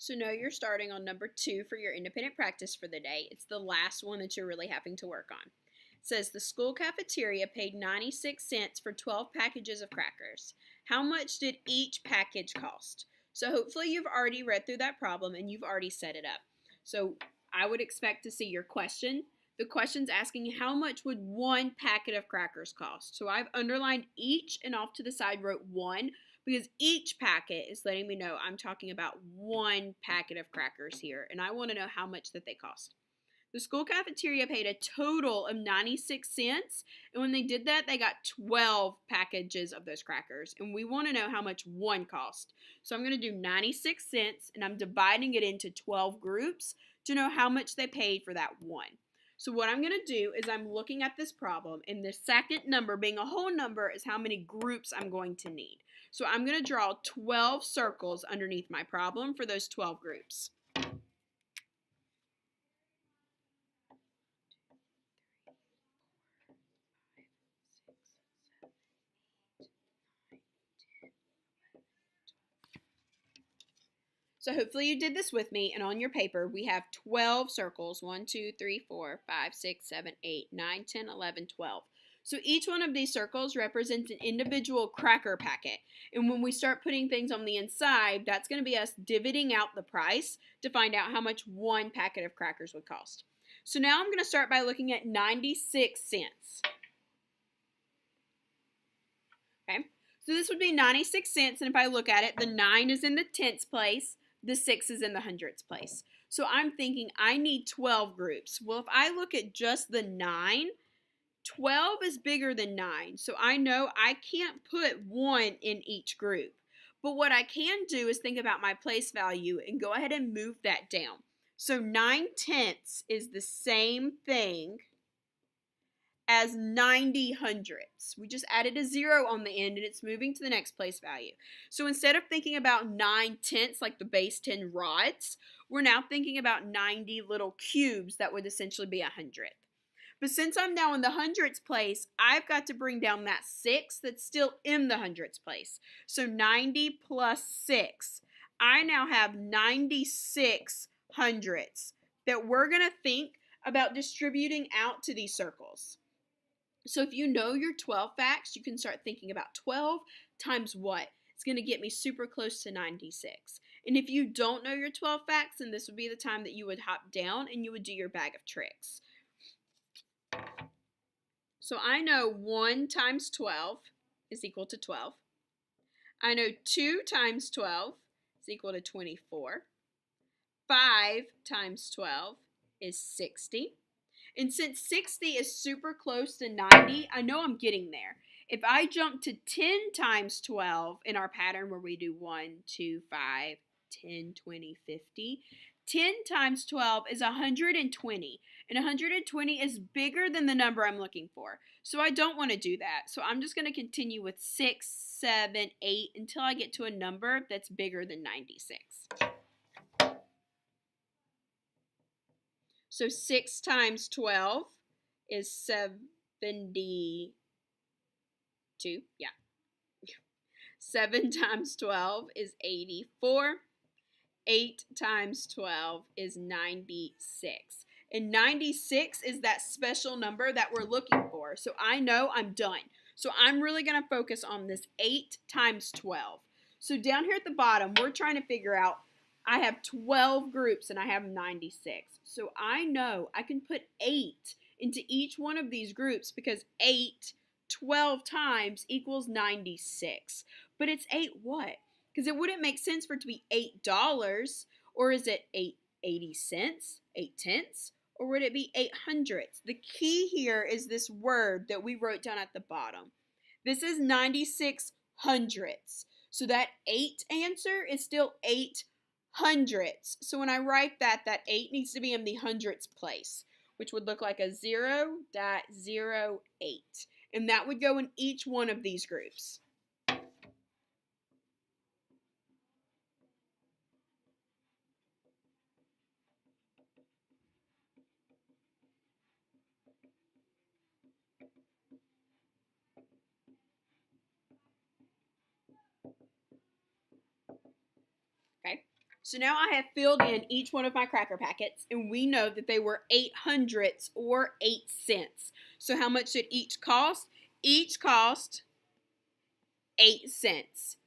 So know you're starting on number 2 for your independent practice for the day. It's the last one that you're really having to work on. It says the school cafeteria paid 96 cents for 12 packages of crackers. How much did each package cost? So hopefully you've already read through that problem and you've already set it up. So I would expect to see your question. The question's asking how much would one packet of crackers cost? So I've underlined each and off to the side wrote 1 because each packet is letting me know I'm talking about one packet of crackers here, and I want to know how much that they cost. The school cafeteria paid a total of 96 cents, and when they did that, they got 12 packages of those crackers, and we want to know how much one cost. So I'm going to do 96 cents, and I'm dividing it into 12 groups to know how much they paid for that one. So what I'm going to do is I'm looking at this problem, and the second number being a whole number is how many groups I'm going to need. So I'm going to draw 12 circles underneath my problem for those 12 groups. So hopefully you did this with me, and on your paper we have 12 circles. 1, 2, 3, 4, 5, 6, 7, 8, 9, 10, 11, 12. So each one of these circles represents an individual cracker packet. And when we start putting things on the inside, that's going to be us dividing out the price to find out how much one packet of crackers would cost. So now I'm going to start by looking at 96 cents. Okay, so this would be 96 cents, and if I look at it, the 9 is in the tenths place, the 6 is in the hundredths place. So I'm thinking I need 12 groups. Well, if I look at just the 9, 12 is bigger than 9, so I know I can't put 1 in each group. But what I can do is think about my place value and go ahead and move that down. So 9 tenths is the same thing as 90 hundredths. We just added a 0 on the end and it's moving to the next place value. So instead of thinking about 9 tenths like the base 10 rods, we're now thinking about 90 little cubes that would essentially be a hundredth. But since I'm now in the hundredths place, I've got to bring down that 6 that's still in the hundredths place. So 90 plus 6. I now have 96 hundredths that we're going to think about distributing out to these circles. So if you know your 12 facts, you can start thinking about 12 times what? It's going to get me super close to 96. And if you don't know your 12 facts, then this would be the time that you would hop down and you would do your bag of tricks. So I know 1 times 12 is equal to 12. I know 2 times 12 is equal to 24. 5 times 12 is 60. And since 60 is super close to 90, I know I'm getting there. If I jump to 10 times 12 in our pattern where we do 1, 2, 5, 10, 20, 50, 10 times 12 is 120. And 120 is bigger than the number I'm looking for. So I don't want to do that. So I'm just going to continue with 6, 7, 8 until I get to a number that's bigger than 96. So 6 times 12 is 72. Yeah. 7 times 12 is 84. 8 times 12 is 96. And 96 is that special number that we're looking for. So I know I'm done. So I'm really going to focus on this 8 times 12. So down here at the bottom, we're trying to figure out, I have 12 groups and I have 96. So I know I can put 8 into each one of these groups because 8 12 times equals 96. But it's 8 what? Because it wouldn't make sense for it to be $8, or is it 80 cents, 8 tenths, or would it be 800ths? The key here is this word that we wrote down at the bottom. This is 96 hundredths. So that 8 answer is still 8 hundredths. So when I write that, that 8 needs to be in the hundredths place, which would look like a 0.08. And that would go in each one of these groups. Okay. So now I have filled in each one of my cracker packets, and we know that they were 800ths or 8 cents. So how much did each cost? Each cost 8 cents.